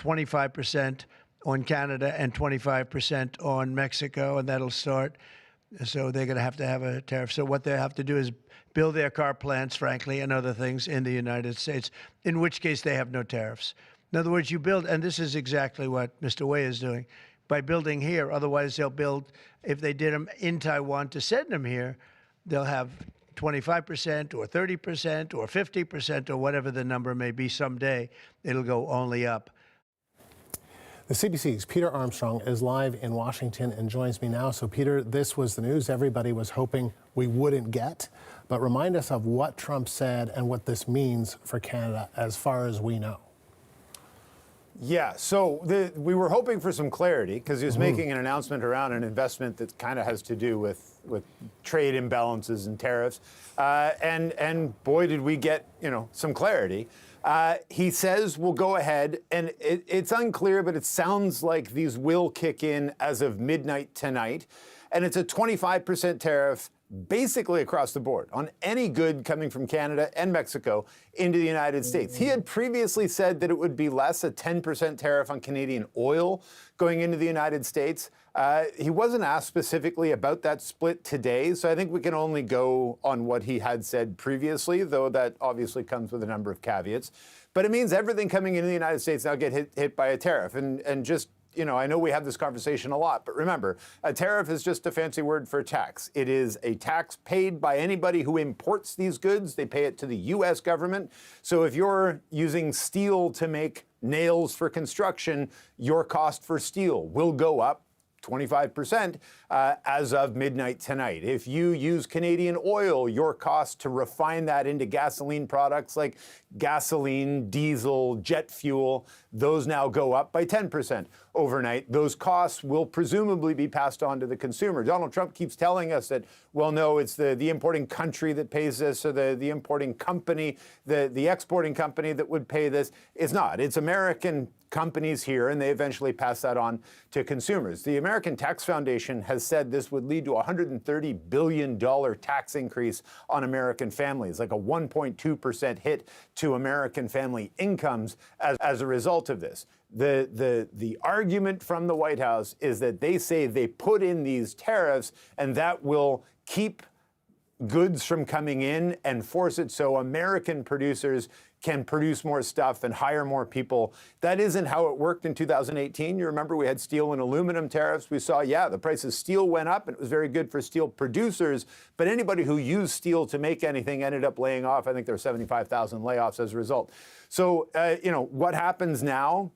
25% on Canada and 25% on Mexico, and that'll start. So they're going to have a tariff. So what they have to do is build their car plants, frankly, and other things in the United States, in which case they have no tariffs. In other words, you build, and this is exactly what Mr. Wei is doing, by building here. Otherwise, they'll build, if they did them in Taiwan to send them here, they'll have 25% or 30% or 50% or whatever the number may be someday. It'll go only up. The CBC's Peter Armstrong is live in Washington and joins me now. So, Peter, this was the news everybody was hoping we wouldn't get. But remind us of what Trump said and what this means for Canada as far as we know. Yeah, so we were hoping for some clarity because he was making an announcement around an investment that kind of has to do with trade imbalances and tariffs. And boy, did we get, some clarity. He says we'll go ahead, and it's unclear, but it sounds like these will kick in as of midnight tonight. And it's a 25% tariff basically across the board on any good coming from Canada and Mexico into the United States. He had previously said that it would be less, a 10% tariff on Canadian oil going into the United States. He wasn't asked specifically about that split today, so I think we can only go on what he had said previously, though that obviously comes with a number of caveats. But it means everything coming into the United States now get hit by a tariff. And just, I know we have this conversation a lot, but remember, a tariff is just a fancy word for tax. It is a tax paid by anybody who imports these goods. They pay it to the U.S. government. So if you're using steel to make nails for construction, your cost for steel will go up 25% as of midnight tonight. If you use Canadian oil, your cost to refine that into gasoline products like gasoline, diesel, jet fuel, those now go up by 10% overnight. Those costs will presumably be passed on to the consumer. Donald Trump keeps telling us that, well, no, it's the importing country that pays this, or the importing company, the exporting company that would pay this. It's not. It's American companies here, and they eventually pass that on to consumers. The American Tax Foundation has said this would lead to a $130 billion tax increase on American families, like a 1.2% hit to American family incomes as a result of this. The argument from the White House is that they say they put in these tariffs and that will keep goods from coming in and force it so American producers can produce more stuff and hire more people. That isn't how it worked in 2018. You remember we had steel and aluminum tariffs. We saw, the price of steel went up, and it was very good for steel producers. But anybody who used steel to make anything ended up laying off. I think there were 75,000 layoffs as a result. So, what happens now?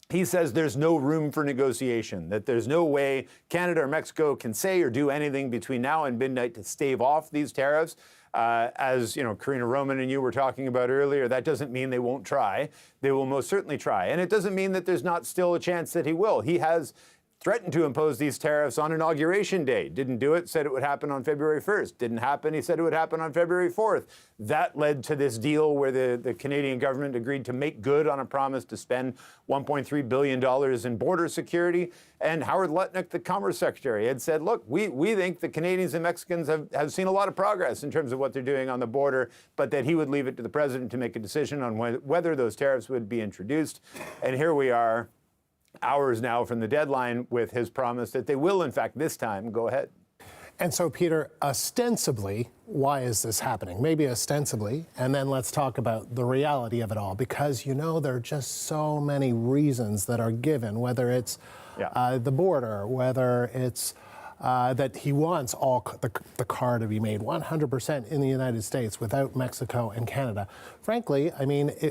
He says there's no room for negotiation, that there's no way Canada or Mexico can say or do anything between now and midnight to stave off these tariffs. As Karina Roman and you were talking about earlier, that doesn't mean they won't try. They will most certainly try. And it doesn't mean that there's not still a chance that he will. He has threatened to impose these tariffs on Inauguration Day. Didn't do it, said it would happen on February 1st. Didn't happen, he said it would happen on February 4th. That led to this deal where the Canadian government agreed to make good on a promise to spend $1.3 billion in border security. And Howard Lutnick, the Commerce Secretary, had said, look, we think the Canadians and Mexicans have seen a lot of progress in terms of what they're doing on the border, but that he would leave it to the president to make a decision on whether those tariffs would be introduced. And here we are, hours now from the deadline, with his promise that they will, in fact, this time go ahead. And so, Peter, ostensibly, why is this happening? Maybe ostensibly, and then let's talk about the reality of it all, because, there are just so many reasons that are given, whether it's the border, whether it's that he wants all the car to be made 100% in the United States without Mexico and Canada. Frankly,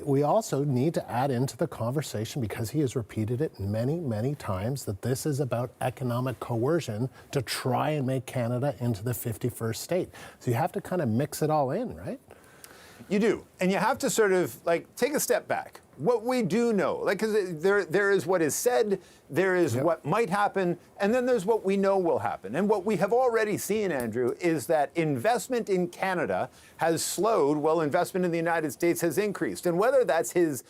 we also need to add into the conversation, because he has repeated it many, many times, that this is about economic coercion to try and make Canada into the 51st state. So you have to kind of mix it all in, right? You do. And you have to sort of take a step back. What we do know, because there is what is said, there is what might happen, and then there's what we know will happen. And what we have already seen, Andrew, is that investment in Canada has slowed while investment in the United States has increased. And whether that's his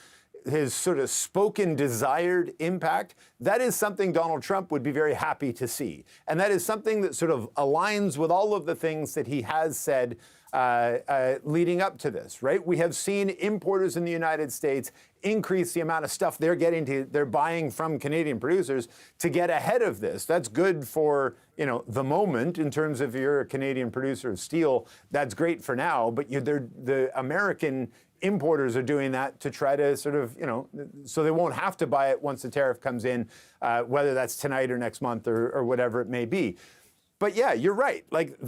sort of spoken desired impact, that is something Donald Trump would be very happy to see. And that is something that sort of aligns with all of the things that he has said leading up to this, right? We have seen importers in the United States increase the amount of stuff they're buying from Canadian producers to get ahead of this. That's good for, the moment in terms of you're a Canadian producer of steel. That's great for now, but the American importers are doing that to try to sort of, so they won't have to buy it once the tariff comes in, whether that's tonight or next month or whatever it may be. But yeah, you're right. Like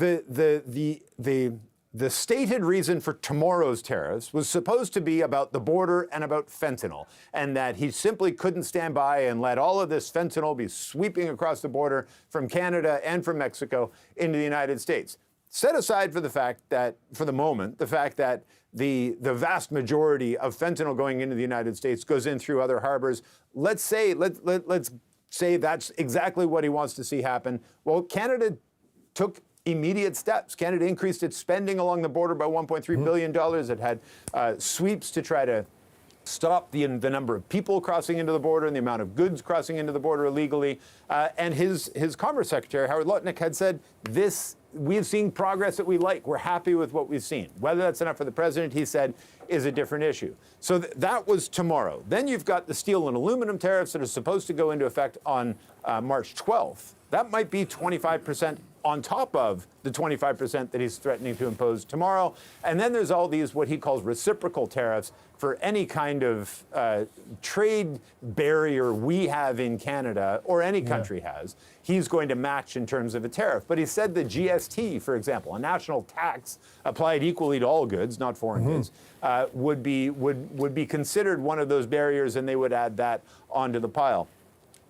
the stated reason for tomorrow's tariffs was supposed to be about the border and about fentanyl, and that he simply couldn't stand by and let all of this fentanyl be sweeping across the border from Canada and from Mexico into the United States. Set aside for the fact that, for the moment, the fact that the vast majority of fentanyl going into the United States goes in through other harbors. Let's say that's exactly what he wants to see happen. Well, Canada took immediate steps. Canada increased its spending along the border by $1.3 billion. It had sweeps to try to stop the number of people crossing into the border and the amount of goods crossing into the border illegally. And his Commerce Secretary, Howard Lutnick, had said, we've seen progress that we like. We're happy with what we've seen. Whether that's enough for the president, he said, is a different issue. So that was tomorrow. Then you've got the steel and aluminum tariffs that are supposed to go into effect on March 12th. That might be 25% on top of the 25% that he's threatening to impose tomorrow. And then there's all these, what he calls reciprocal tariffs for any kind of trade barrier we have in Canada or any country has. He's going to match in terms of a tariff. But he said the GST, for example, a national tax applied equally to all goods, not foreign goods, would be considered one of those barriers, and they would add that onto the pile.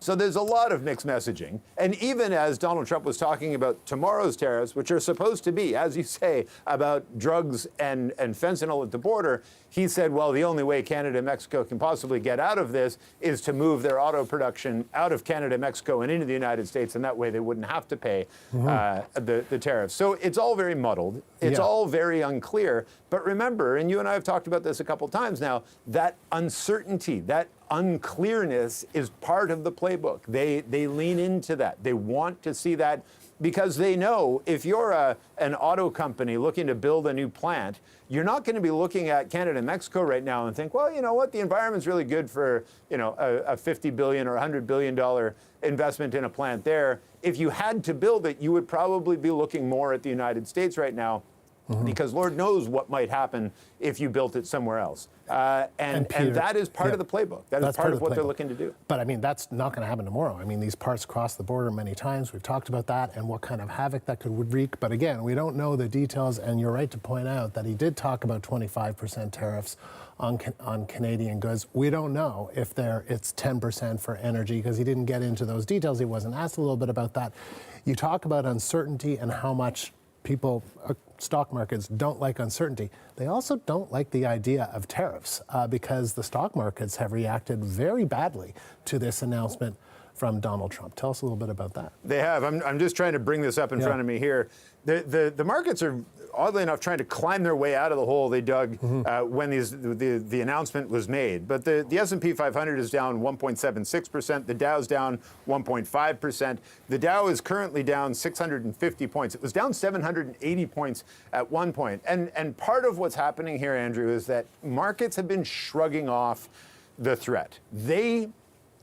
So there's a lot of mixed messaging. And even as Donald Trump was talking about tomorrow's tariffs, which are supposed to be, as you say, about drugs and fentanyl at the border, he said, well, the only way Canada and Mexico can possibly get out of this is to move their auto production out of Canada, Mexico, and into the United States, and that way they wouldn't have to pay the tariffs. So it's all very muddled. It's all very unclear. But remember, and you and I have talked about this a couple times now, that uncertainty, that unclearness is part of the playbook. They lean into that. They want to see that because they know if you're an auto company looking to build a new plant, you're not going to be looking at Canada and Mexico right now and think, well, you know what, the environment's really good for a $50 billion or $100 billion investment in a plant there. If you had to build it, you would probably be looking more at the United States right now. Because Lord knows what might happen if you built it somewhere else. And that is part of the playbook. That's part of what they're looking to do. But I mean, that's not going to happen tomorrow. I mean, these parts cross the border many times. We've talked about that and what kind of havoc that could wreak. But again, we don't know the details. And you're right to point out that he did talk about 25% tariffs on Canadian goods. We don't know if it's 10% for energy because he didn't get into those details. He wasn't asked a little bit about that. You talk about uncertainty and how much people, stock markets don't like uncertainty. They also don't like the idea of tariffs because the stock markets have reacted very badly to this announcement from Donald Trump. Tell us a little bit about that. They have. I'm just trying to bring this up in front of me here. The markets are, oddly enough, trying to climb their way out of the hole they dug when the announcement was made. But the S&P 500 is down 1.76%. The Dow's down 1.5%. The Dow is currently down 650 points. It was down 780 points at one point. And part of what's happening here, Andrew, is that markets have been shrugging off the threat.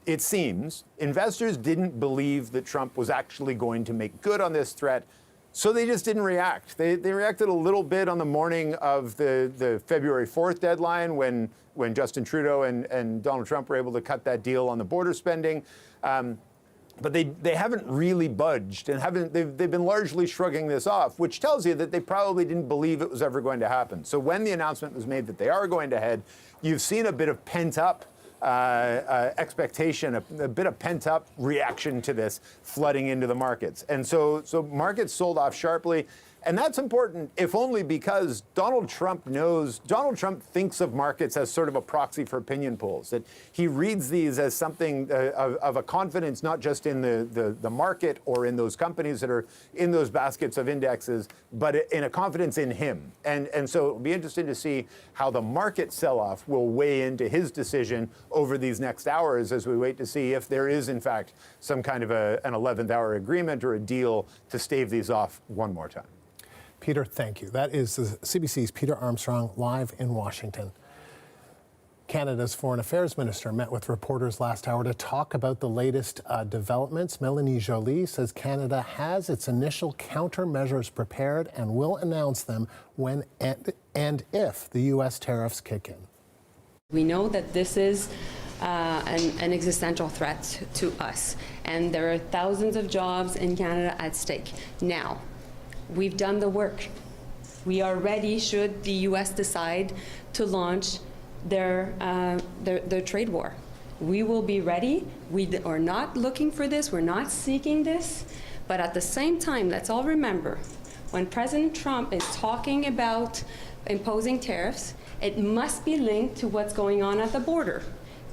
It seems, investors didn't believe that Trump was actually going to make good on this threat. So they just didn't react. They reacted a little bit on the morning of the February 4th deadline when Justin Trudeau and Donald Trump were able to cut that deal on the border spending. But they haven't really budged and they've been largely shrugging this off, which tells you that they probably didn't believe it was ever going to happen. So when the announcement was made that they are going to head, you've seen a bit of pent-up expectation, a bit of pent-up reaction to this flooding into the markets. And so markets sold off sharply. And that's important, if only because Donald Trump thinks of markets as sort of a proxy for opinion polls, that he reads these as something of a confidence, not just in the market or in those companies that are in those baskets of indexes, but in a confidence in him. And so it'll be interesting to see how the market sell-off will weigh into his decision over these next hours as we wait to see if there is, in fact, some kind of an 11th hour agreement or a deal to stave these off one more time. Peter, thank you. That is CBC's Peter Armstrong live in Washington. Canada's Foreign Affairs Minister met with reporters last hour to talk about the latest developments. Mélanie Joly says Canada has its initial countermeasures prepared and will announce them when and if the U.S. tariffs kick in. We know that this is an existential threat to us, and there are thousands of jobs in Canada at stake. Now, we've done the work. We are ready should the U.S. decide to launch their trade war. We will be ready. We are not looking for this. We're not seeking this. But at the same time, let's all remember, when President Trump is talking about imposing tariffs, it must be linked to what's going on at the border,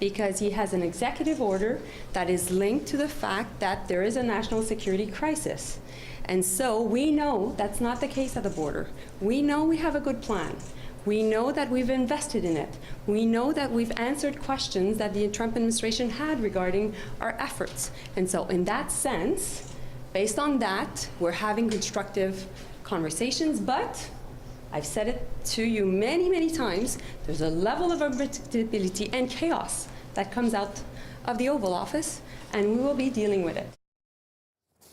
because he has an executive order that is linked to the fact that there is a national security crisis. And so we know that's not the case at the border. We know we have a good plan. We know that we've invested in it. We know that we've answered questions that the Trump administration had regarding our efforts. And so in that sense, based on that, we're having constructive conversations, but I've said it to you many, many times, there's a level of unpredictability and chaos that comes out of the Oval Office, and we will be dealing with it.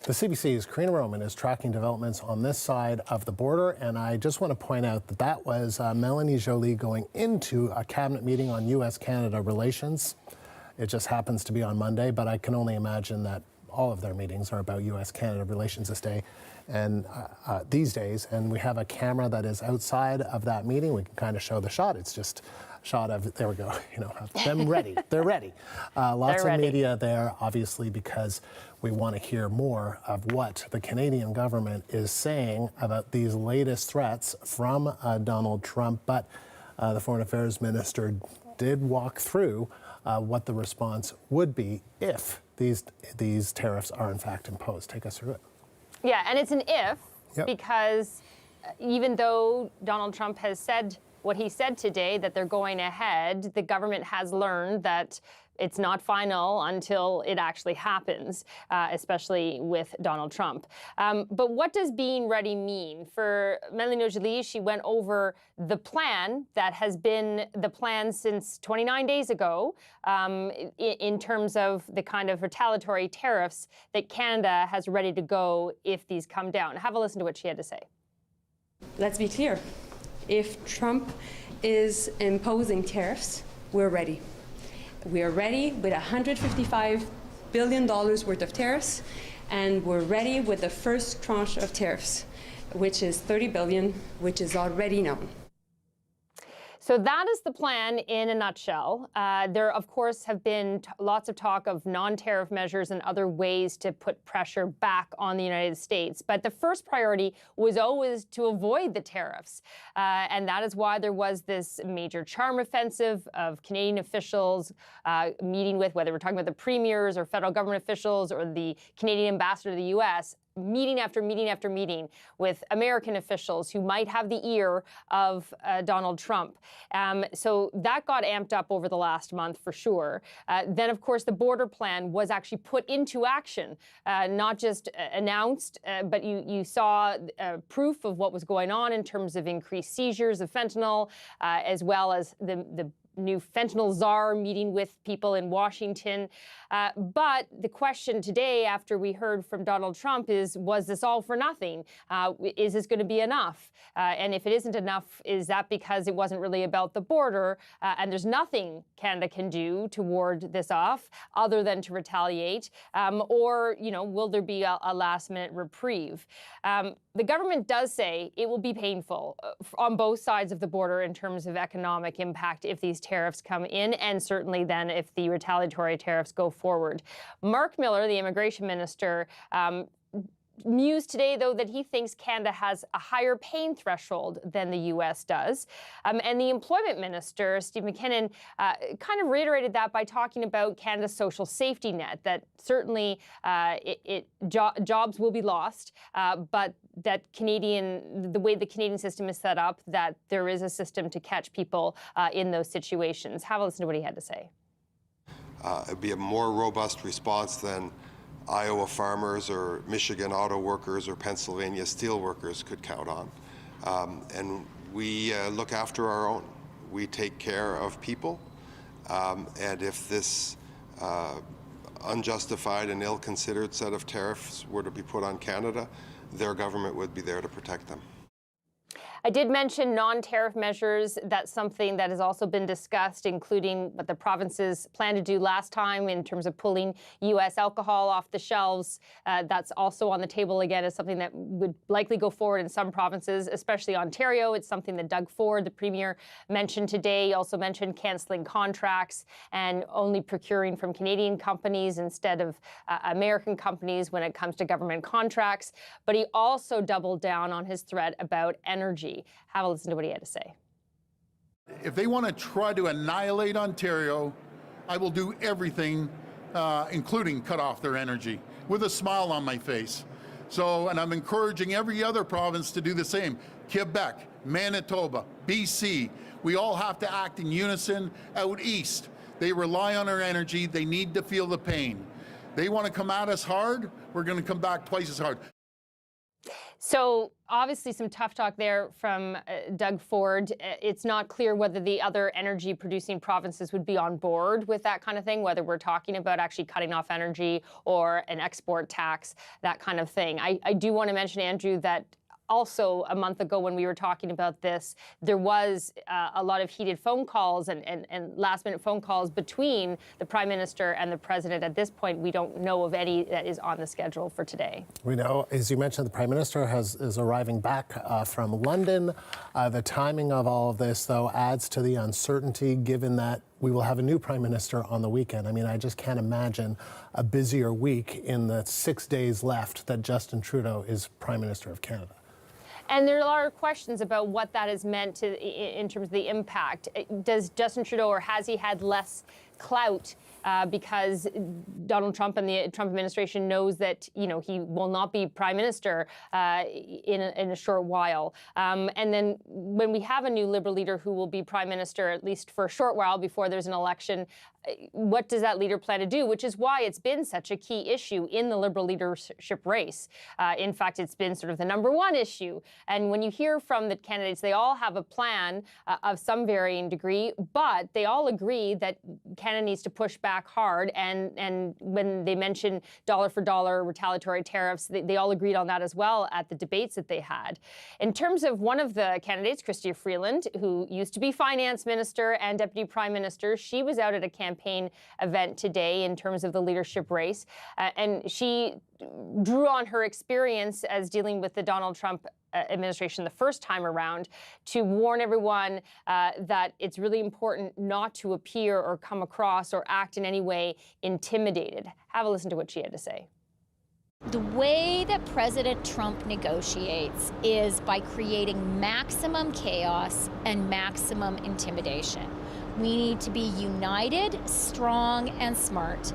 The CBC's Karina Roman is tracking developments on this side of the border, and I just want to point out that that was Mélanie Joly going into a cabinet meeting on U.S.-Canada relations. It just happens to be on Monday, but I can only imagine that all of their meetings are about U.S.-Canada relations this day and these days. And we have a camera that is outside of that meeting. We can kind of show the shot. It's just a shot of, there we go, them ready. They're ready. Lots of media there, obviously, because we want to hear more of what the Canadian government is saying about these latest threats from Donald Trump. But the Foreign Affairs Minister did walk through what the response would be if these tariffs are in fact imposed. Take us through it. Yeah, and it's an if, because even though Donald Trump has said what he said today, that they're going ahead, the government has learned that it's not final until it actually happens, especially with Donald Trump. But what does being ready mean? For Mélanie Joly, she went over the plan that has been the plan since 29 days ago in terms of the kind of retaliatory tariffs that Canada has ready to go if these come down. Have a listen to what she had to say. Let's be clear. If Trump is imposing tariffs, we're ready. We are ready with $155 billion worth of tariffs, and we're ready with the first tranche of tariffs, which is $30 billion, which is already known. So that is the plan in a nutshell. There, of course, have been lots of talk of non-tariff measures and other ways to put pressure back on the United States. But the first priority was always to avoid the tariffs. And that is why there was this major charm offensive of Canadian officials meeting with, whether we're talking about the premiers or federal government officials or the Canadian ambassador to the U.S., meeting after meeting after meeting with American officials who might have the ear of Donald Trump. So that got amped up over the last month for sure. Then, of course, the border plan was actually put into action, not just announced, but you saw proof of what was going on in terms of increased seizures of fentanyl, as well as the new fentanyl czar meeting with people in Washington. But the question today, after we heard from Donald Trump, is, was this all for nothing? Is this going to be enough? And if it isn't enough, is that because it wasn't really about the border and there's nothing Canada can do to ward this off other than to retaliate? Or, will there be a last-minute reprieve? The government does say it will be painful on both sides of the border in terms of economic impact if these tariffs come in, and certainly then if the retaliatory tariffs go forward. Mark Miller, the immigration minister, mused today, though, that he thinks Canada has a higher pain threshold than the U.S. does. And the employment minister, Steve McKinnon, kind of reiterated that by talking about Canada's social safety net, that certainly jobs will be lost, but that the way the Canadian system is set up, that there is a system to catch people in those situations. Have a listen to what he had to say. It'd be a more robust response than Iowa farmers or Michigan auto workers or Pennsylvania steel workers could count on. And we look after our own. We take care of people. And if this unjustified and ill-considered set of tariffs were to be put on Canada, their government would be there to protect them. I did mention non-tariff measures. That's something that has also been discussed, including what the provinces planned to do last time in terms of pulling U.S. alcohol off the shelves. That's also on the table again as something that would likely go forward in some provinces, especially Ontario. It's something that Doug Ford, the Premier, mentioned today. He also mentioned cancelling contracts and only procuring from Canadian companies instead of American companies when it comes to government contracts. But he also doubled down on his threat about energy. Have a listen to what he had to say. If they want to try to annihilate Ontario, I will do everything, including cut off their energy, with a smile on my face. So, and I'm encouraging every other province to do the same. Quebec, Manitoba, BC, we all have to act in unison. Out east, they rely on our energy. They need to feel the pain. They want to come at us hard, we're going to come back twice as hard. So obviously some tough talk there from Doug Ford. It's not clear whether the other energy producing provinces would be on board with that kind of thing, whether we're talking about actually cutting off energy or an export tax, that kind of thing. I do want to mention, Andrew, that also, a month ago when we were talking about this, there was a lot of heated phone calls and last-minute phone calls between the Prime Minister and the President. At this point, we don't know of any that is on the schedule for today. We know, as you mentioned, the Prime Minister is arriving back from London. The timing of all of this, though, adds to the uncertainty, given that we will have a new Prime Minister on the weekend. I mean, I just can't imagine a busier week in the 6 days left that Justin Trudeau is Prime Minister of Canada. And there are questions about what that has meant in terms of the impact. Does Justin Trudeau, or has he had less clout because Donald Trump and the Trump administration knows that, you know, he will not be prime minister in a short while. And then when we have a new Liberal leader who will be prime minister, at least for a short while before there's an election, what does that leader plan to do? Which is why it's been such a key issue in the Liberal leadership race. In fact, it's been sort of the #1 issue. And when you hear from the candidates, they all have a plan of some varying degree, but they all agree that Canada needs to push back hard. And when they mention dollar for dollar retaliatory tariffs, they all agreed on that as well at the debates that they had. In terms of one of the candidates, Chrystia Freeland, who used to be finance minister and deputy prime minister, she was out at a campaign event today in terms of the leadership race. And she drew on her experience as dealing with the Donald Trump administration the first time around to warn everyone that it's really important not to appear or come across or act in any way intimidated. Have a listen to what she had to say. The way that President Trump negotiates is by creating maximum chaos and maximum intimidation. We need to be united, strong, and smart.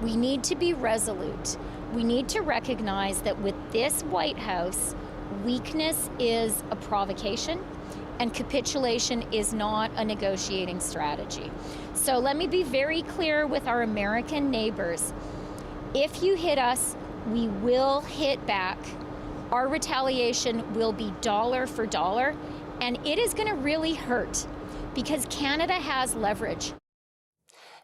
We need to be resolute. We need to recognize that with this White House, weakness is a provocation and capitulation is not a negotiating strategy. So let me be very clear with our American neighbors. If you hit us, we will hit back. Our retaliation will be dollar for dollar, and it is going to really hurt because Canada has leverage.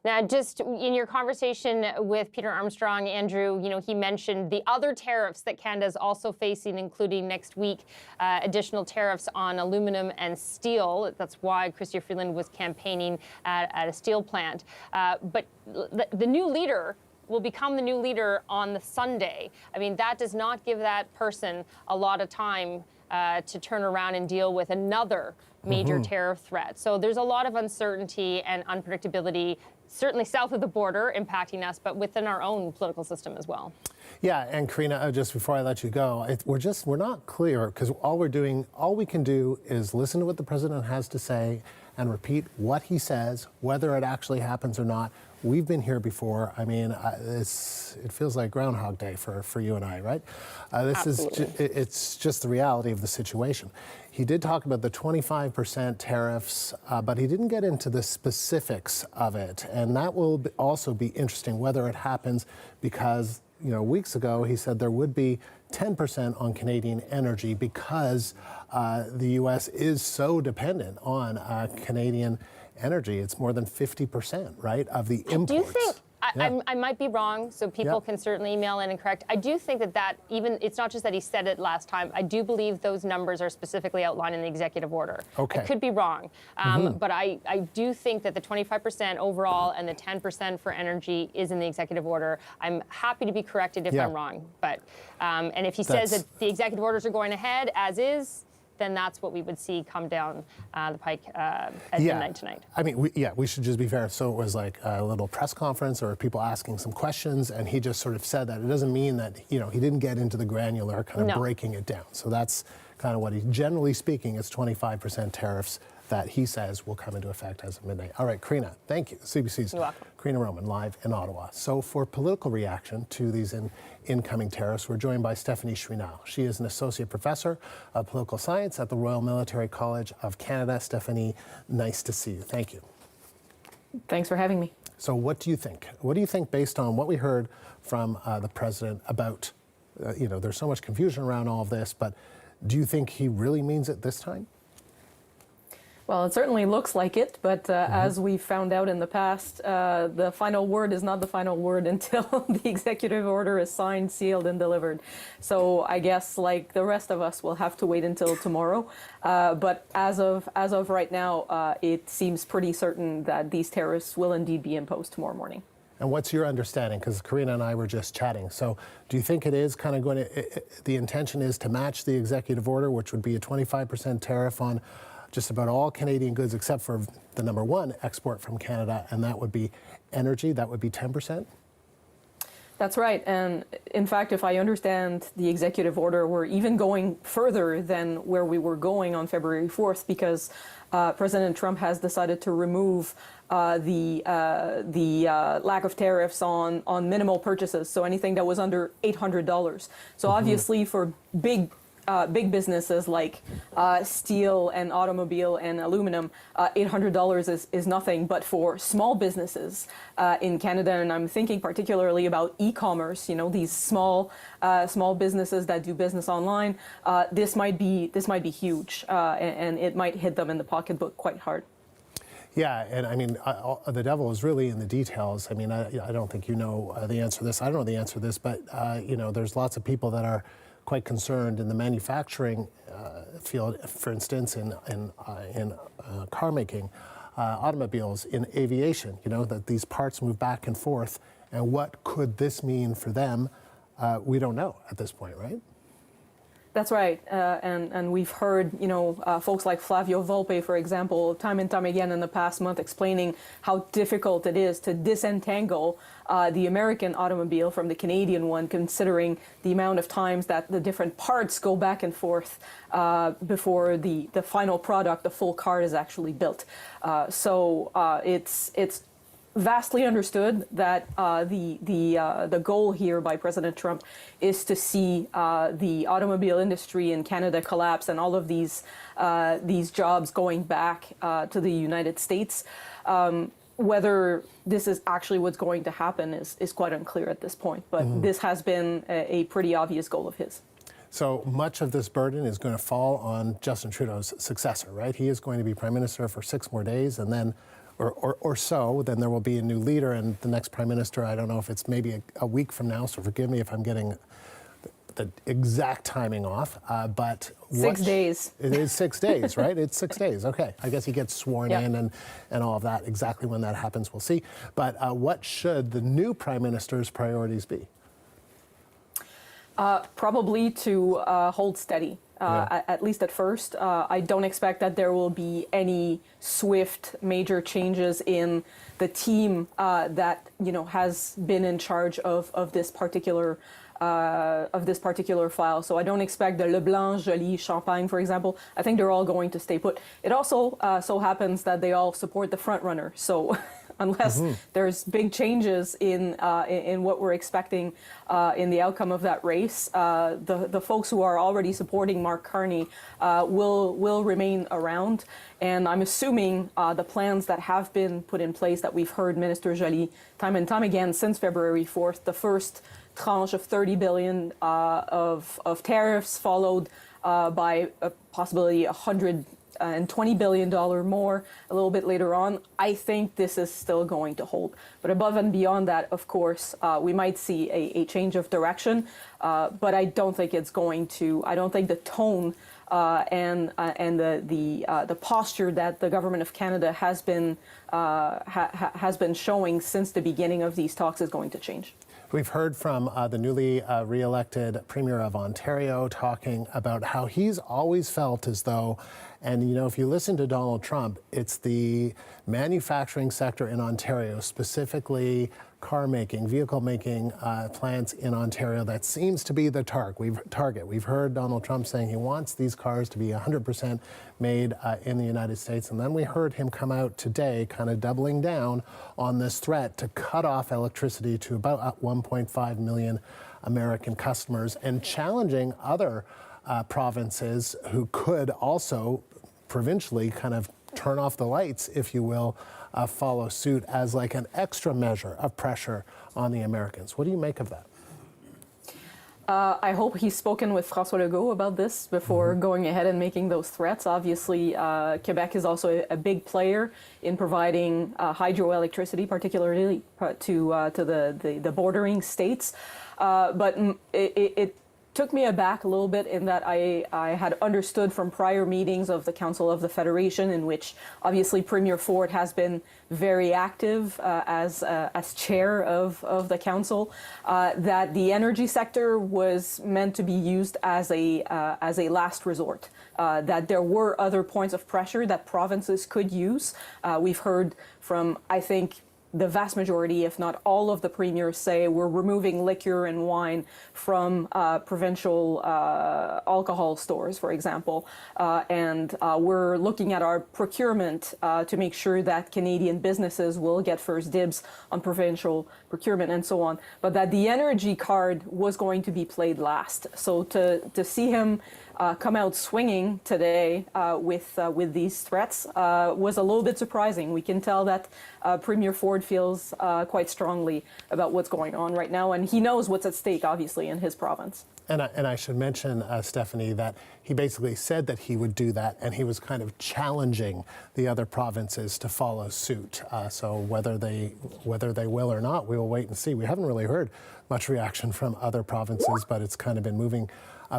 Now, just in your conversation with Peter Armstrong, Andrew, you know, he mentioned the other tariffs that Canada is also facing, including next week, additional tariffs on aluminum and steel. That's why Chrystia Freeland was campaigning at a steel plant. But the new leader will become the new leader on the Sunday. I mean, that does not give that person a lot of time to turn around and deal with another major tariff threat. So there's a lot of uncertainty and unpredictability, certainly south of the border impacting us, but within our own political system as well. Yeah, and Karina, just before I let you go, we're not clear because all we can do is listen to what the president has to say and repeat what he says, whether it actually happens or not. We've been here before. I mean, it feels like Groundhog Day for you and I, right? It's just the reality of the situation. He did talk about the 25% tariffs, but he didn't get into the specifics of it. And that will also be interesting, whether it happens because weeks ago, he said there would be 10% on Canadian energy because the U.S. is so dependent on Canadian energy. It's more than 50%, right, of the imports. Do you think, Yeah. I might be wrong, so people can certainly email in and correct. I do think that even, it's not just that he said it last time, I do believe those numbers are specifically outlined in the executive order. Okay. I could be wrong, but I do think that the 25% overall and the 10% for energy is in the executive order. I'm happy to be corrected if I'm wrong, but, and if he says that the executive orders are going ahead as is, then that's what we would see come down the pike at midnight tonight. I mean, we should just be fair. So it was like a little press conference or people asking some questions, and he just sort of said that. It doesn't mean that, he didn't get into the granular kind of breaking it down. So that's kind of what generally speaking, it's 25% tariffs that he says will come into effect as of midnight. All right, Karina, thank you. CBC's Karina Roman, live in Ottawa. So for political reaction to these incoming tariffs, we're joined by Stephanie Chouinal. She is an associate professor of political science at the Royal Military College of Canada. Stephanie, nice to see you. Thank you. Thanks for having me. So what do you think? What do you think based on what we heard from the president about, there's so much confusion around all of this, but do you think he really means it this time? Well, it certainly looks like it, but as we found out in the past, the final word is not the final word until the executive order is signed, sealed, and delivered. So I guess, like the rest of us, we'll have to wait until tomorrow. But as of right now, it seems pretty certain that these tariffs will indeed be imposed tomorrow morning. And what's your understanding? Because Karina and I were just chatting. So do you think it is kind of going to, the intention is to match the executive order, which would be a 25% tariff on just about all Canadian goods except for the number one export from Canada, and that would be energy, that would be 10%? That's right. And in fact, if I understand the executive order, we're even going further than where we were going on February 4th because President Trump has decided to remove the lack of tariffs on minimal purchases, so anything that was under $800. So obviously for big businesses like steel and automobile and aluminum, $800 is nothing. But for small businesses in Canada, and I'm thinking particularly about e-commerce, these small businesses that do business online, this might be huge, and it might hit them in the pocketbook quite hard. Yeah, and I mean, the devil is really in the details. I mean, I don't think you know the answer to this. I don't know the answer to this, but there's lots of people that are quite concerned in the manufacturing field, for instance, in car making, automobiles, in aviation, that these parts move back and forth. And what could this mean for them? We don't know at this point, right? That's right, and we've heard, folks like Flavio Volpe, for example, time and time again in the past month explaining how difficult it is to disentangle the American automobile from the Canadian one, considering the amount of times that the different parts go back and forth before the final product, the full car, is actually built. So it's vastly understood that the goal here by President Trump is to see the automobile industry in Canada collapse and all of these jobs going back to the United States. Whether this is actually what's going to happen is quite unclear at this point, but this has been a pretty obvious goal of his. So much of this burden is going to fall on Justin Trudeau's successor, right? He is going to be Prime Minister for 6 more days, and then or so, then there will be a new leader, and the next Prime Minister, I don't know if it's maybe a week from now, so forgive me if I'm getting the exact timing off, but 6 days. It is 6 days, right? It's 6 days. Okay. I guess he gets sworn in and all of that. Exactly when that happens, we'll see. But what should the new Prime Minister's priorities be? Probably to hold steady. At least at first. I don't expect that there will be any swift major changes in the team that has been in charge of this particular file. So I don't expect the Leblanc, Joly, Champagne, for example. I think they're all going to stay put. It also so happens that they all support the front runner. So unless there's big changes in what we're expecting in the outcome of that race. The folks who are already supporting Mark Carney will remain around, and I'm assuming the plans that have been put in place that we've heard Minister Joly time and time again since February 4th, the first tranche of $30 billion of tariffs, followed by a possibility $120 billion more a little bit later on. I think this is still going to hold. But above and beyond that, of course, we might see a change of direction, but I don't think it's going to. I don't think the tone and the posture that the government of Canada has been showing since the beginning of these talks is going to change. We've heard from the newly re-elected Premier of Ontario talking about how he's always felt as though, and you know, if you listen to Donald Trump, it's the manufacturing sector in Ontario, specifically car making, vehicle making plants in Ontario, that seems to be the target. We've heard Donald Trump saying he wants these cars to be 100% made in the United States. And then we heard him come out today kind of doubling down on this threat to cut off electricity to about 1.5 million American customers and challenging other provinces who could also provincially kind of turn off the lights, if you will, follow suit as like an extra measure of pressure on the Americans. What do you make of that? I hope he's spoken with François Legault about this before going ahead and making those threats. Obviously, Quebec is also a big player in providing hydroelectricity, particularly to the bordering states. But it took me aback a little bit in that I had understood from prior meetings of the Council of the Federation, in which obviously Premier Ford has been very active as chair of the council, that the energy sector was meant to be used as a last resort, that there were other points of pressure that provinces could use. We've heard from, I think, the vast majority, if not all of the premiers say we're removing liquor and wine from provincial alcohol stores, for example, and we're looking at our procurement to make sure that Canadian businesses will get first dibs on provincial procurement and so on, but that the energy card was going to be played last. So to see him come out swinging today with these threats was a little bit surprising. We can tell that Premier Ford feels quite strongly about what's going on right now, and he knows what's at stake, obviously, in his province. And I should mention, Stephanie, that he basically said that he would do that, and he was kind of challenging the other provinces to follow suit. So whether they will or not, we will wait and see. We haven't really heard much reaction from other provinces, but it's kind of been moving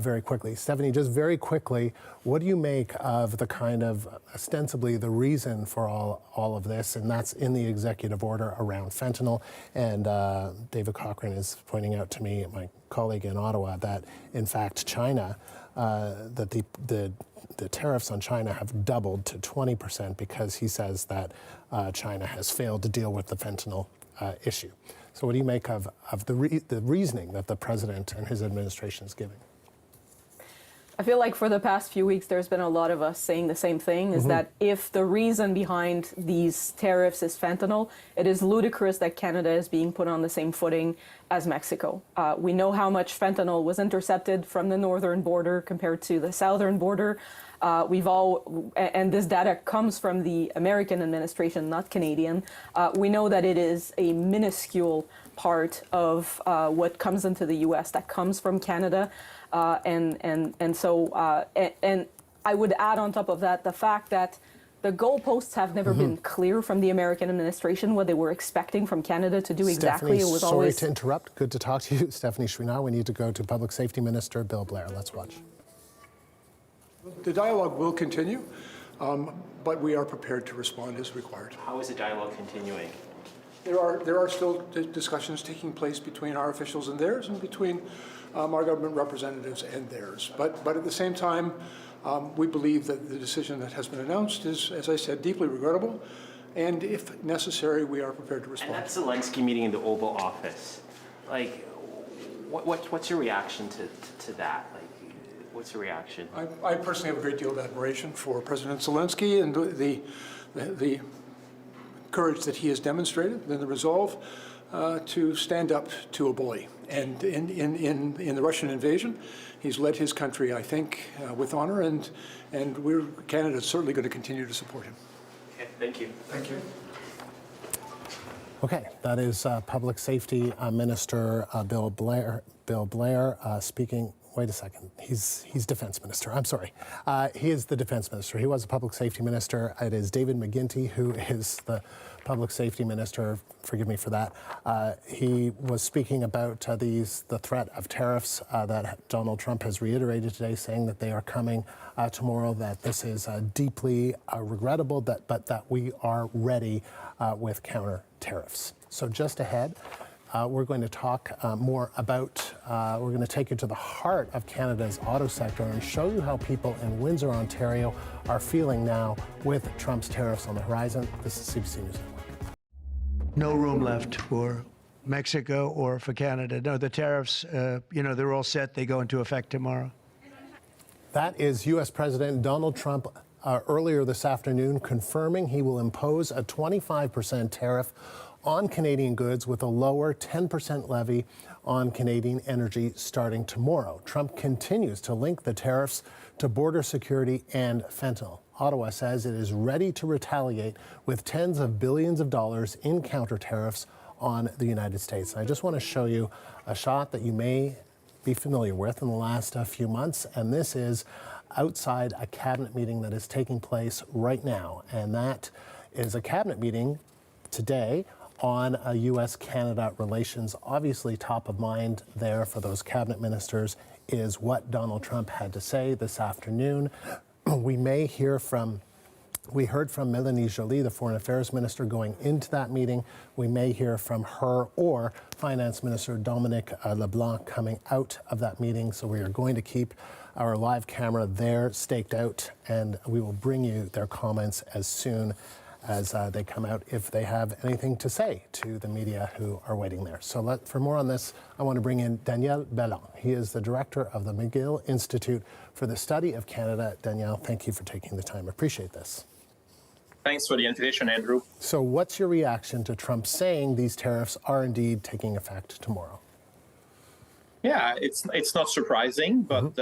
very quickly. Stephanie, just very quickly, what do you make of the kind of ostensibly the reason for all of this, and that's in the executive order around fentanyl? And David Cochrane is pointing out to me, my colleague in Ottawa, that in fact China, that the tariffs on China have doubled to 20% because he says that China has failed to deal with the fentanyl issue. So what do you make of the reasoning that the president and his administration is giving? I feel like for the past few weeks, there's been a lot of us saying the same thing, is that if the reason behind these tariffs is fentanyl, it is ludicrous that Canada is being put on the same footing as Mexico. We know how much fentanyl was intercepted from the northern border compared to the southern border. And this data comes from the American administration, not Canadian. We know that it is a minuscule part of what comes into the U.S. that comes from Canada. And so I would add on top of that the fact that the goalposts have never been clear from the American administration what they were expecting from Canada to do exactly. Stephanie, it was sorry always to interrupt. Good to talk to you. Stephanie Chouinard, we need to go to Public Safety Minister Bill Blair. Let's watch. The dialogue will continue, but we are prepared to respond as required. How is the dialogue continuing? There are still discussions taking place between our officials and theirs, and between our government representatives and theirs. But at the same time, we believe that the decision that has been announced is, as I said, deeply regrettable, and if necessary, we are prepared to respond. And that Zelensky meeting in the Oval Office, like, what's your reaction to that? Like, what's your reaction? I personally have a great deal of admiration for President Zelensky and the courage that he has demonstrated and the resolve to stand up to a bully. And in the Russian invasion, he's led his country, I think, with honor, and Canada's certainly going to continue to support him. Okay, thank you. Thank you. Okay, that is Public Safety Minister Bill Blair speaking. Wait a second. He's Defense Minister. I'm sorry. He is the Defense Minister. He was a Public Safety Minister. It is David McGuinty who is the Public Safety Minister. Forgive me for that. He was speaking about the threat of tariffs that Donald Trump has reiterated today, saying that they are coming tomorrow, that this is deeply regrettable, but that we are ready with counter tariffs. So just ahead, we're going to talk more about, we're going to take you to the heart of Canada's auto sector and show you how people in Windsor, Ontario are feeling now with Trump's tariffs on the horizon. This is CBC News Network. No room left for Mexico or for Canada. No, the tariffs, they're all set. They go into effect tomorrow. That is U.S. President Donald Trump earlier this afternoon confirming he will impose a 25% tariff on Canadian goods with a lower 10% levy on Canadian energy starting tomorrow. Trump continues to link the tariffs to border security and fentanyl. Ottawa says it is ready to retaliate with tens of billions of dollars in counter tariffs on the United States. I just want to show you a shot that you may be familiar with in the last few months, and this is outside a cabinet meeting that is taking place right now, and that is a cabinet meeting today on U.S.-Canada relations. Obviously, top of mind there for those cabinet ministers is what Donald Trump had to say this afternoon. We heard from Mélanie Joly, the Foreign Affairs Minister, going into that meeting. We may hear from her or Finance Minister Dominic LeBlanc coming out of that meeting. So we are going to keep our live camera there staked out, and we will bring you their comments as soon as they come out, if they have anything to say to the media who are waiting there. So for more on this, I want to bring in Daniel Bellon. He is the director of the McGill Institute for the Study of Canada. Daniel, thank you for taking the time. Appreciate this. Thanks for the invitation, Andrew. So what's your reaction to Trump saying these tariffs are indeed taking effect tomorrow? Yeah, it's not surprising, but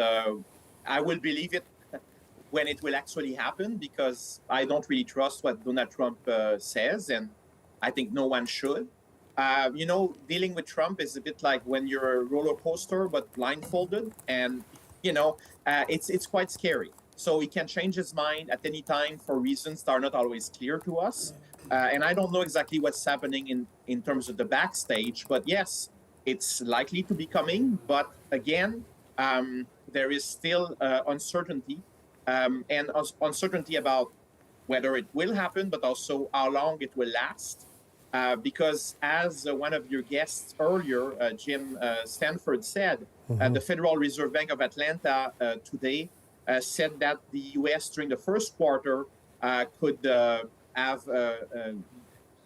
I will believe it when it will actually happen, because I don't really trust what Donald Trump says, and I think no one should. Dealing with Trump is a bit like when you're a roller coaster but blindfolded, and it's quite scary. So he can change his mind at any time for reasons that are not always clear to us. And I don't know exactly what's happening in terms of the backstage, but yes, it's likely to be coming. But again, there is still uncertainty. And uncertainty about whether it will happen, but also how long it will last. Because as one of your guests earlier, Jim Stanford said, the Federal Reserve Bank of Atlanta today said that the U.S. during the first quarter could have a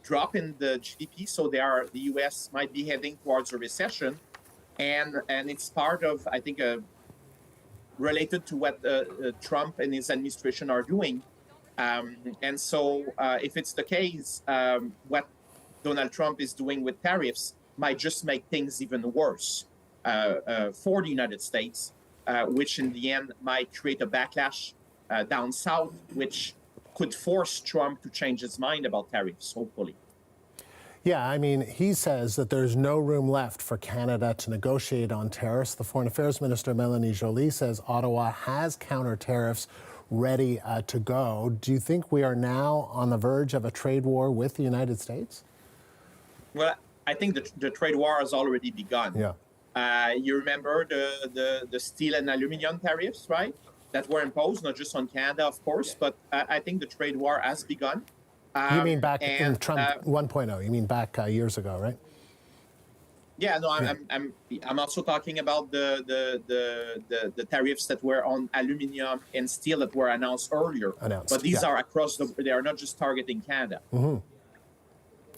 drop in the GDP. So the U.S. might be heading towards a recession. And it's part of, I think, related to what Trump and his administration are doing. And so if it's the case, what Donald Trump is doing with tariffs might just make things even worse for the United States, which in the end might create a backlash down south, which could force Trump to change his mind about tariffs, hopefully. Yeah, I mean, he says that there's no room left for Canada to negotiate on tariffs. The Foreign Affairs Minister, Mélanie Joly, says Ottawa has counter tariffs ready to go. Do you think we are now on the verge of a trade war with the United States? Well, I think the trade war has already begun. Yeah. You remember the steel and aluminum tariffs, right? That were imposed, not just on Canada, of course, but I think the trade war has begun. You mean back in Trump 1.0? You mean back years ago, right? Yeah, no, I'm also talking about the tariffs that were on aluminum and steel that were announced earlier. But these are across they are not just targeting Canada.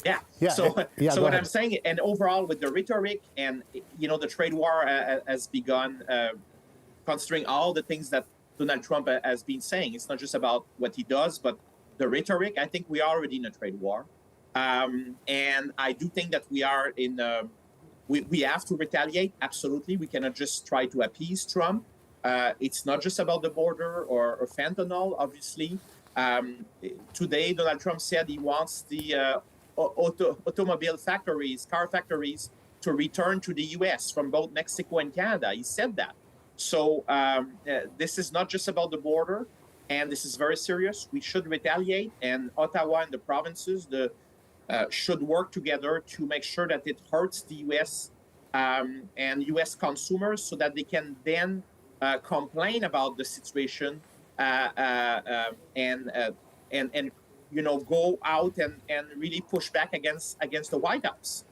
Yeah. So what I'm saying, and overall with the rhetoric and the trade war has begun, considering all the things that Donald Trump has been saying. It's not just about what he does, but the rhetoric. I think we are already in a trade war. And I do think that we are we have to retaliate. Absolutely. We cannot just try to appease Trump. It's not just about the border or fentanyl, obviously. Today, Donald Trump said he wants the automobile factories, car factories, to return to the U.S. from both Mexico and Canada. He said that. So this is not just about the border, and this is very serious. We should retaliate, and Ottawa and the provinces should work together to make sure that it hurts the U.S. And U.S. consumers so that they can then complain about the situation and go out and really push back against the White House.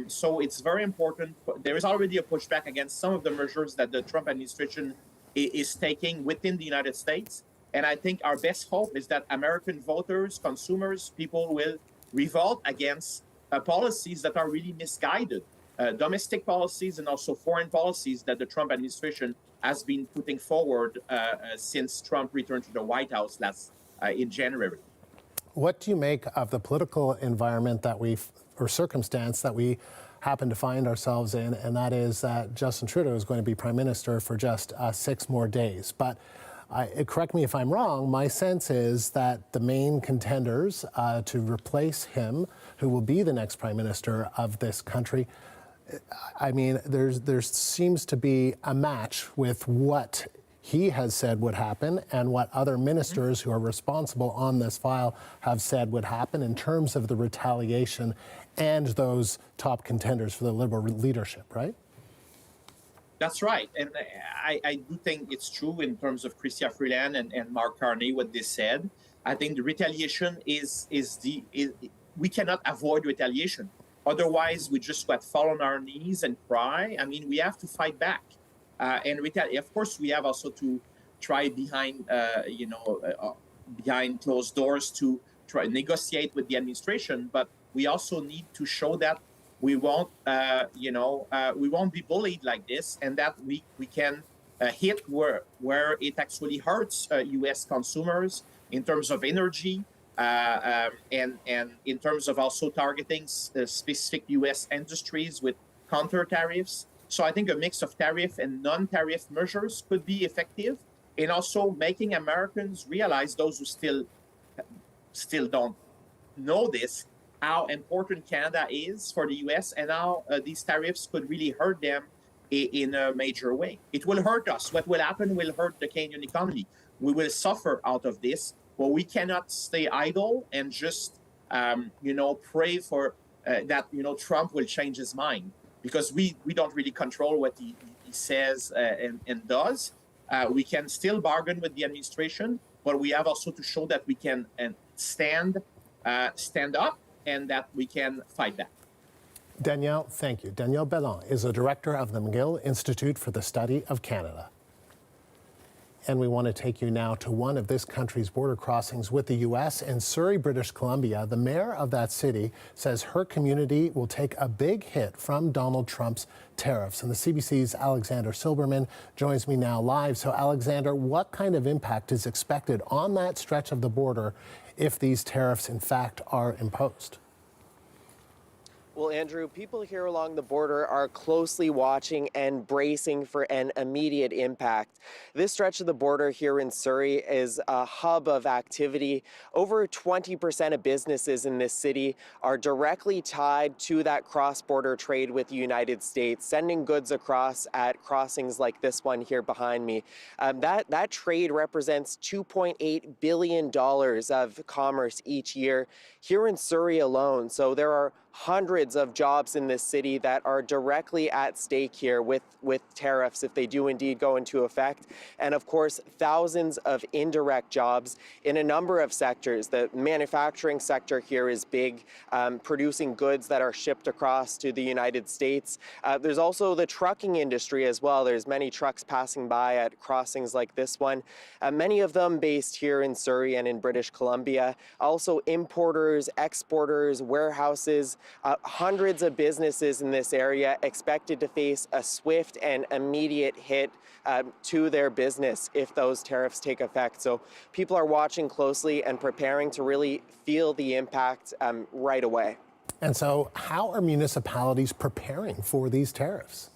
So it's very important. There is already a pushback against some of the measures that the Trump administration is taking within the United States. And I think our best hope is that American voters, consumers, people will revolt against policies that are really misguided, domestic policies and also foreign policies that the Trump administration has been putting forward since Trump returned to the White House in January. What do you make of the political environment or circumstance that we happen to find ourselves in, and that is that Justin Trudeau is going to be Prime Minister for just 6 more days? But correct me if I'm wrong, my sense is that the main contenders to replace him, who will be the next Prime Minister of this country, I mean, there seems to be a match with what he has said would happen and what other ministers who are responsible on this file have said would happen in terms of the retaliation and those top contenders for the Liberal leadership, right? That's right. And I do think it's true in terms of Chrystia Freeland and Mark Carney, what they said. I think the retaliation we cannot avoid retaliation. Otherwise, we just fall on our knees and cry. I mean, we have to fight back. And of course, we have also to try behind closed doors to try negotiate with the administration. But we also need to show that we won't be bullied like this, and that we can hit where it actually hurts U.S. consumers in terms of energy and in terms of also targeting specific U.S. industries with counter tariffs. So I think a mix of tariff and non-tariff measures could be effective, and also making Americans realize, those who still don't know this, how important Canada is for the U.S. and how these tariffs could really hurt them in a major way. It will hurt us. What will happen will hurt the Canadian economy. We will suffer out of this, but we cannot stay idle and just pray for that Trump will change his mind, because we don't really control what he says and does. We can still bargain with the administration, but we have also to show that we can stand up and that we can fight back. Danielle, thank you. Danielle Bellon is the director of the McGill Institute for the Study of Canada. And we want to take you now to one of this country's border crossings with the U.S. In Surrey, British Columbia, the mayor of that city says her community will take a big hit from Donald Trump's tariffs. And the CBC's Alexander Silberman joins me now live. So, Alexander, what kind of impact is expected on that stretch of the border if these tariffs, in fact, are imposed? Well, Andrew, people here along the border are closely watching and bracing for an immediate impact. This stretch of the border here in Surrey is a hub of activity. Over 20% of businesses in this city are directly tied to that cross-border trade with the United States, sending goods across at crossings like this one here behind me. That trade represents $2.8 billion of commerce each year here in Surrey alone. So there are hundreds of jobs in this city that are directly at stake here with tariffs if they do indeed go into effect. And of course, thousands of indirect jobs in a number of sectors. The manufacturing sector here is big, producing goods that are shipped across to the United States. There's also the trucking industry as well. There's many trucks passing by at crossings like this one, many of them based here in Surrey and in British Columbia. Also importers, exporters, warehouses, Hundreds of businesses in this area expected to face a swift and immediate hit to their business if those tariffs take effect. So people are watching closely and preparing to really feel the impact right away. And so how are municipalities preparing for these tariffs?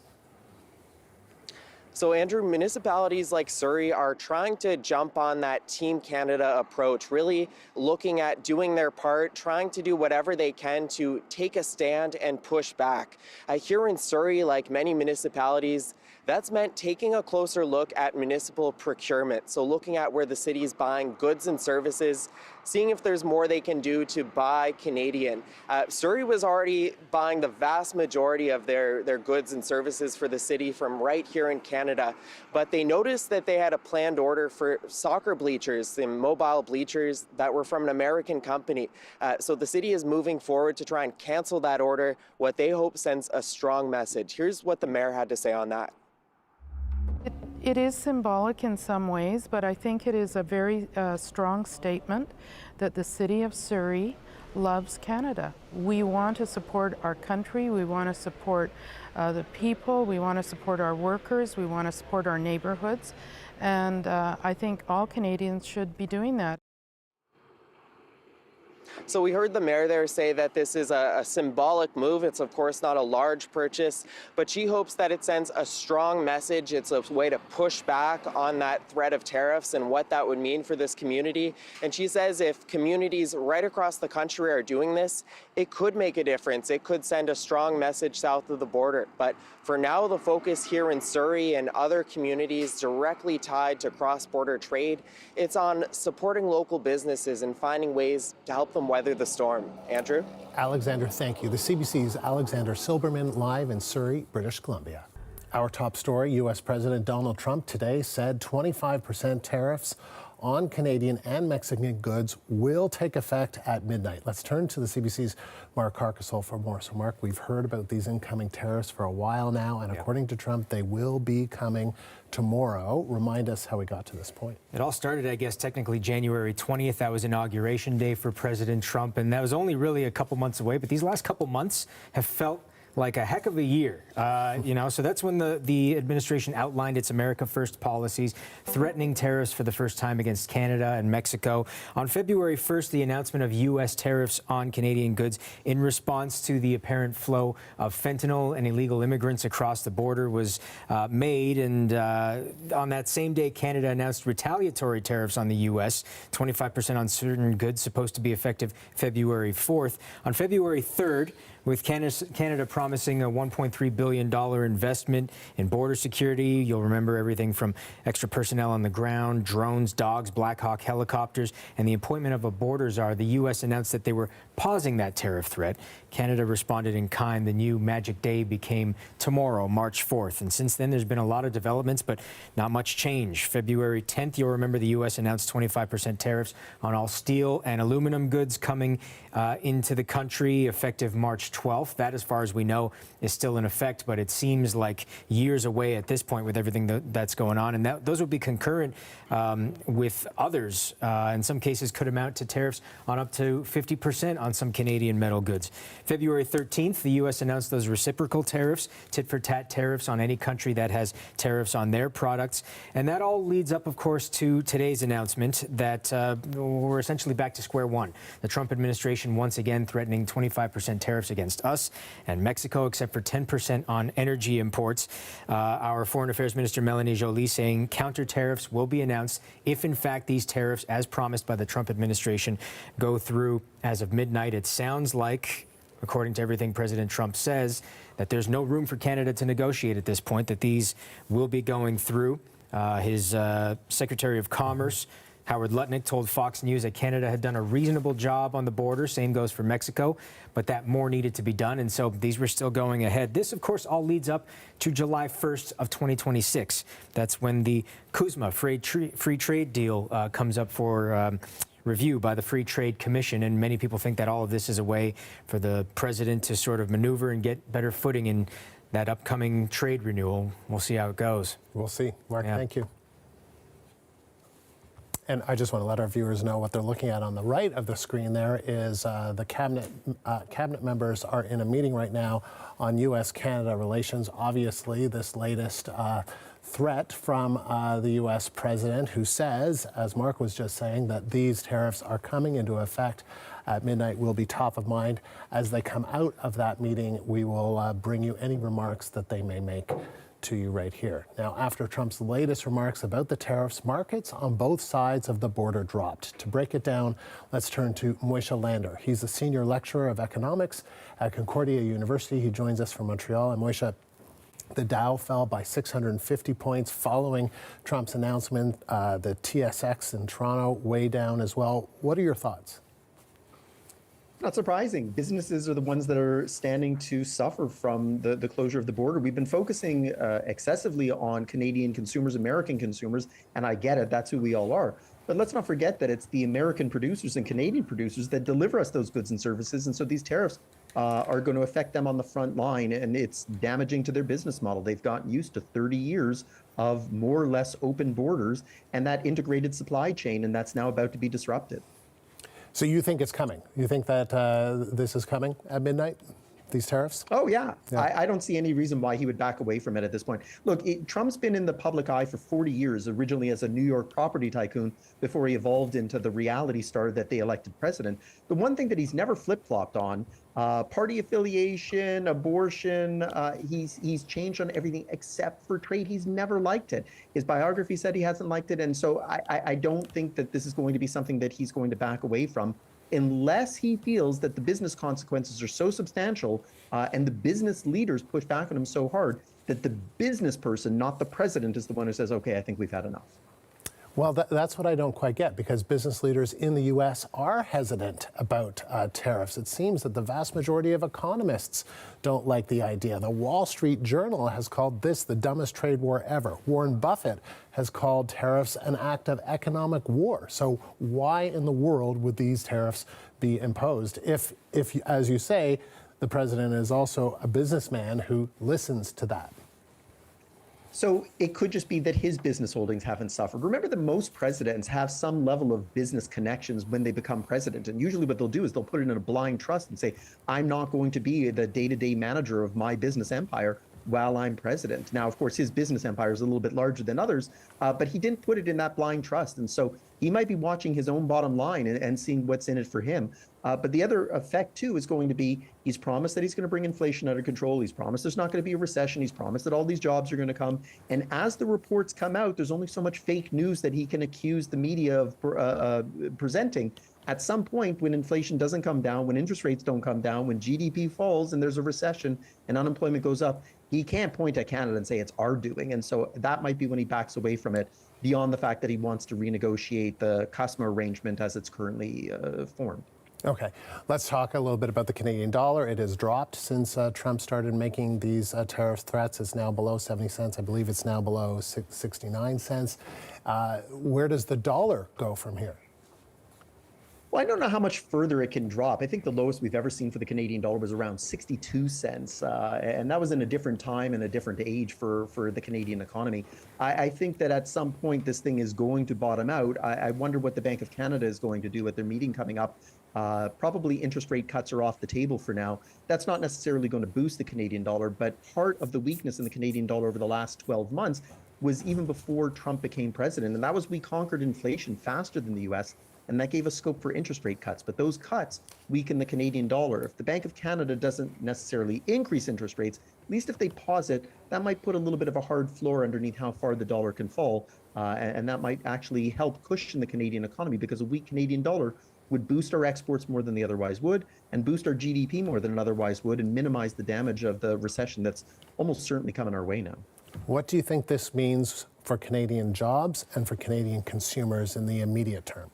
So, Andrew, municipalities like Surrey are trying to jump on that Team Canada approach, really looking at doing their part, trying to do whatever they can to take a stand and push back. Here in Surrey, like many municipalities, that's meant taking a closer look at municipal procurement. So looking at where the city is buying goods and services, seeing if there's more they can do to buy Canadian. Surrey was already buying the vast majority of their goods and services for the city from right here in Canada. But they noticed that they had a planned order for soccer bleachers and mobile bleachers that were from an American company. So the city is moving forward to try and cancel that order, what they hope sends a strong message. Here's what the mayor had to say on that. It is symbolic in some ways, but I think it is a very strong statement that the city of Surrey loves Canada. We want to support our country, we want to support the people, we want to support our workers, we want to support our neighborhoods, and I think all Canadians should be doing that. So we heard the mayor there say that this is a symbolic move. It's of course not a large purchase, but she hopes that it sends a strong message. It's a way to push back on that threat of tariffs and what that would mean for this community. And she says if communities right across the country are doing this, it could make a difference. It could send a strong message south of the border. But for now, the focus here in Surrey and other communities directly tied to cross-border trade, it's on supporting local businesses and finding ways to help them weather the storm. Andrew? Alexander, thank you. The CBC's Alexander Silberman live in Surrey, British Columbia. Our top story, U.S. President Donald Trump today said 25% tariffs on Canadian and Mexican goods will take effect at midnight. Let's turn to the CBC's Mark Carcasole for more. So, Mark, we've heard about these incoming tariffs for a while now, and according to Trump, they will be coming tomorrow. Remind us how we got to this point. It all started, I guess, technically January 20th. That was Inauguration Day for President Trump, and that was only really a couple months away. But these last couple months have felt like a heck of a year, so that's when the administration outlined its America First policies, threatening tariffs for the first time against Canada and Mexico. On February 1st, the announcement of U.S. tariffs on Canadian goods in response to the apparent flow of fentanyl and illegal immigrants across the border was made. And on that same day, Canada announced retaliatory tariffs on the U.S., 25% on certain goods, supposed to be effective February 4th. On February 3rd, with Canada promising a $1.3 billion investment in border security. You'll remember everything from extra personnel on the ground, drones, dogs, Black Hawk helicopters, and the appointment of a border czar. The U.S. announced that they were pausing that tariff threat. Canada responded in kind. The new magic day became tomorrow, March 4th. And since then, there's been a lot of developments, but not much change. February 10th, you'll remember the U.S. announced 25% tariffs on all steel and aluminum goods coming into the country effective March 12th. That, as far as we know, is still in effect, but it seems like years away at this point with everything that's going on. And those would be concurrent with others. In some cases, could amount to tariffs on up to 50% on some Canadian metal goods. February 13th, the U.S. announced those reciprocal tariffs, tit-for-tat tariffs on any country that has tariffs on their products. And that all leads up, of course, to today's announcement that we're essentially back to square one. The Trump administration once again threatening 25% tariffs against us and Mexico, except for 10% on energy imports. Our Foreign Affairs Minister Melanie Joly saying counter tariffs will be announced if, in fact, these tariffs, as promised by the Trump administration, go through as of midnight. It sounds like, according to everything President Trump says, that there's no room for Canada to negotiate at this point, that these will be going through. His Secretary of Commerce, Howard Lutnick, told Fox News that Canada had done a reasonable job on the border. Same goes for Mexico, but that more needed to be done, and so these were still going ahead. This, of course, all leads up to July 1st of 2026. That's when the CUSMA free trade deal comes up for review by the Free Trade Commission, and many people think that all of this is a way for the president to sort of maneuver and get better footing in that upcoming trade renewal. We'll see how it goes. We'll see. Mark, thank you. And I just want to let our viewers know what they're looking at on the right of the screen there is the cabinet members are in a meeting right now on U.S.-Canada relations. Obviously, this latest threat from the U.S. president, who says, as Mark was just saying, that these tariffs are coming into effect at midnight, will be top of mind. As they come out of that meeting, we will bring you any remarks that they may make to you right here. Now, after Trump's latest remarks about the tariffs, markets on both sides of the border dropped. To break it down, let's turn to Moishe Lander. He's a senior lecturer of economics at Concordia University. He joins us from Montreal. And Moishe, the Dow fell by 650 points following Trump's announcement. The TSX in Toronto way down as well. What are your thoughts? Not surprising. Businesses are the ones that are standing to suffer from the closure of the border. We've been focusing excessively on Canadian consumers, American consumers, and I get it, that's who we all are. But let's not forget that it's the American producers and Canadian producers that deliver us those goods and services. And so these tariffs are going to affect them on the front line, and it's damaging to their business model. They've gotten used to 30 years of more or less open borders and that integrated supply chain, and that's now about to be disrupted. So you think it's coming? You think that this is coming at midnight, these tariffs? Oh, yeah. I don't see any reason why he would back away from it at this point. Look, Trump's been in the public eye for 40 years, originally as a New York property tycoon before he evolved into the reality star that they elected president. The one thing that he's never flip-flopped on, party affiliation, abortion, he's changed on everything except for trade. He's never liked it. His biography said he hasn't liked it. And so I don't think that this is going to be something that he's going to back away from, unless he feels that the business consequences are so substantial and the business leaders push back on him so hard that the business person, not the president, is the one who says, okay, I think we've had enough. Well, that's what I don't quite get, because business leaders in the U.S. are hesitant about tariffs. It seems that the vast majority of economists don't like the idea. The Wall Street Journal has called this the dumbest trade war ever. Warren Buffett has called tariffs an act of economic war. So why in the world would these tariffs be imposed if, as you say, the president is also a businessman who listens to that? So it could just be that his business holdings haven't suffered. Remember that most presidents have some level of business connections when they become president. And usually what they'll do is they'll put it in a blind trust and say, I'm not going to be the day-to-day manager of my business empire while I'm president. Now, of course, his business empire is a little bit larger than others, but he didn't put it in that blind trust. And so he might be watching his own bottom line and seeing what's in it for him. But the other effect, too, is going to be he's promised that he's going to bring inflation under control. He's promised there's not going to be a recession. He's promised that all these jobs are going to come. And as the reports come out, there's only so much fake news that he can accuse the media of presenting. At some point, when inflation doesn't come down, when interest rates don't come down, when GDP falls and there's a recession and unemployment goes up, he can't point at Canada and say it's our doing. And so that might be when he backs away from it, beyond the fact that he wants to renegotiate the customer arrangement as it's currently formed. Okay, let's talk a little bit about the Canadian dollar. It has dropped since Trump started making these tariff threats. It's now below 70 cents. I believe it's now below 69 cents. Where does the dollar go from here? Well, I don't know how much further it can drop. I think the lowest we've ever seen for the Canadian dollar was around 62 cents. And that was in a different time and a different age for the Canadian economy. I think that at some point this thing is going to bottom out. I wonder what the Bank of Canada is going to do at their meeting coming up. Probably interest rate cuts are off the table for now. That's not necessarily going to boost the Canadian dollar, but part of the weakness in the Canadian dollar over the last 12 months was even before Trump became president. And that was we conquered inflation faster than the US. And that gave us scope for interest rate cuts. But those cuts weaken the Canadian dollar. If the Bank of Canada doesn't necessarily increase interest rates, at least if they pause it, that might put a little bit of a hard floor underneath how far the dollar can fall. And that might actually help cushion the Canadian economy, because a weak Canadian dollar would boost our exports more than they otherwise would, and boost our GDP more than it otherwise would, and minimize the damage of the recession that's almost certainly coming our way now. What do you think this means for Canadian jobs and for Canadian consumers in the immediate term?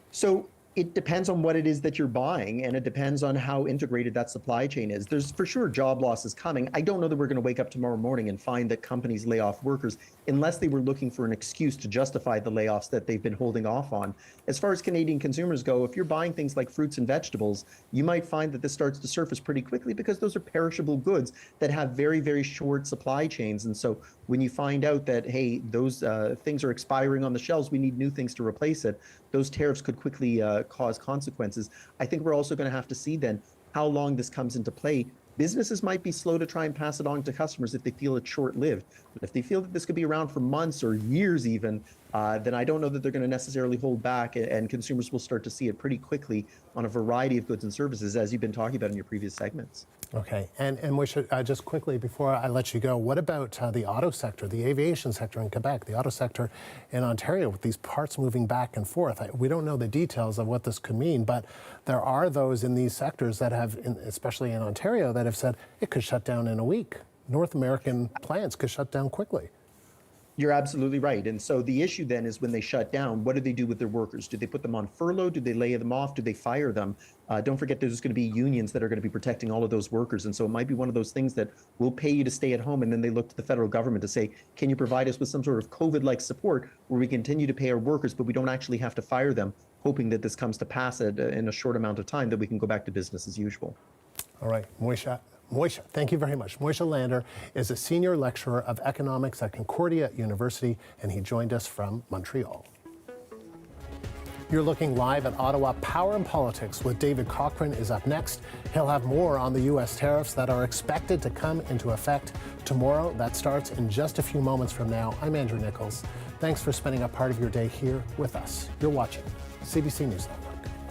So It depends on what it is that you're buying, and it depends on how integrated that supply chain is. There's for sure job losses coming. I don't know that we're going to wake up tomorrow morning and find that companies lay off workers unless they were looking for an excuse to justify the layoffs that they've been holding off on. As far as Canadian consumers go, if you're buying things like fruits and vegetables, you might find that this starts to surface pretty quickly because those are perishable goods that have very, very short supply chains. And so when you find out that, hey, those things are expiring on the shelves, we need new things to replace it, those tariffs could quickly cause consequences. I think we're also going to have to see then how long this comes into play. Businesses might be slow to try and pass it on to customers if they feel it's short-lived. But if they feel that this could be around for months or years even, then I don't know that they're going to necessarily hold back, and consumers will start to see it pretty quickly on a variety of goods and services, as you've been talking about in your previous segments. Okay, and we should just quickly before I let you go, what about the auto sector, the aviation sector in Quebec, the auto sector in Ontario, with these parts moving back and forth? We don't know the details of what this could mean, but there are those in these sectors that have, especially in Ontario, that have said it could shut down in a week. North American plants could shut down quickly. You're absolutely right. And so the issue then is when they shut down, what do they do with their workers? Do they put them on furlough? Do they lay them off? Do they fire them? Don't forget there's going to be unions that are going to be protecting all of those workers. And so it might be one of those things that will pay you to stay at home. And then they look to the federal government to say, can you provide us with some sort of COVID-like support where we continue to pay our workers, but we don't actually have to fire them, hoping that this comes to pass in a short amount of time, that we can go back to business as usual. All right, Moisha, thank you very much. Moisha Lander is a senior lecturer of economics at Concordia University, and he joined us from Montreal. You're looking live at Ottawa. Power and Politics with David Cochrane is up next. He'll have more on the U.S. tariffs that are expected to come into effect tomorrow. That starts in just a few moments from now. I'm Andrew Nichols. Thanks for spending a part of your day here with us. You're watching CBC News Network.